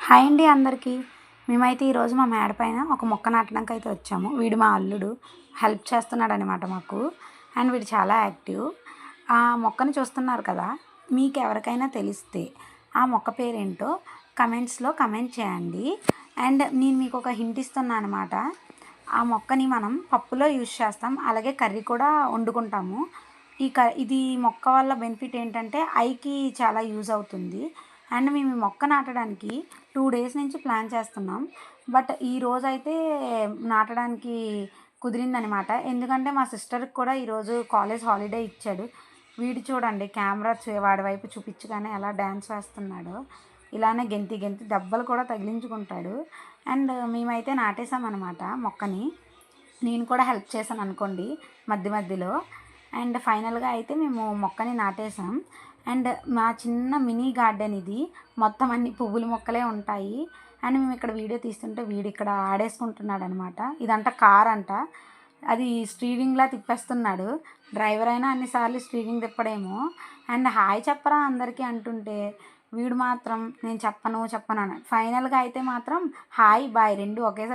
Hi అండి అందరికీ. మేమైతే ఈరోజు మా మేడ పైన ఒక మొక్క నాటడానికి అయితే వచ్చాము. వీడు మా అల్లుడు హెల్ప్ చేస్తున్నాడనమాట మాకు. అండ్ వీడు చాలా యాక్టివ్. ఆ మొక్కని చూస్తున్నారు కదా, మీకు ఎవరికైనా తెలిస్తే ఆ మొక్క పేరేంటో కమెంట్స్లో కమెంట్ చేయండి. అండ్ నేను మీకు ఒక హింట్ ఇస్తున్నాను అనమాట. ఆ మొక్కని మనం పప్పులో యూజ్ చేస్తాం, అలాగే కర్రీ కూడా వండుకుంటాము. ఇది మొక్క వల్ల బెనిఫిట్ ఏంటంటే ఐకి చాలా యూజ్ అవుతుంది. అండ్ మేము ఈ మొక్క నాటడానికి 2 డేస్ నుంచి ప్లాన్ చేస్తున్నాం. బట్ ఈరోజైతే నాటడానికి కుదిరిందనమాట. ఎందుకంటే మా సిస్టర్కి కూడా ఈరోజు కాలేజ్ హాలిడే ఇచ్చాడు. వీడు చూడండి, కెమెరా వాడి వైపు చూపించగానే ఎలా డ్యాన్స్ వేస్తున్నాడో, ఇలానే గెంతి గెంతి దెబ్బలు కూడా తగిలించుకుంటాడు. అండ్ మేమైతే నాటేసామన్నమాట మొక్కని. నేను కూడా హెల్ప్ చేశాను అనుకోండి మధ్య మధ్యలో. అండ్ ఫైనల్గా అయితే మేము మొక్కని నాటేసాం. అండ్ మా చిన్న మినీ గార్డెన్ ఇది. మొత్తం అన్ని పువ్వుల మొక్కలే ఉంటాయి. అండ్ మేము ఇక్కడ వీడియో తీస్తుంటే వీడు ఇక్కడ ఆడేసుకుంటున్నాడు అనమాట. ఇదంట కార్ అంట, అది స్టీరింగ్లా తిప్పేస్తున్నాడు. డ్రైవర్ అయినా అన్నిసార్లు స్టీరింగ్ తిప్పడేమో. అండ్ హాయ్ చెప్పరా అందరికీ అంటుంటే వీడు మాత్రం నేను చెప్పను చెప్పను అన్నాడు. ఫైనల్గా అయితే మాత్రం హాయ్ బాయ్ రెండు ఒకేసారి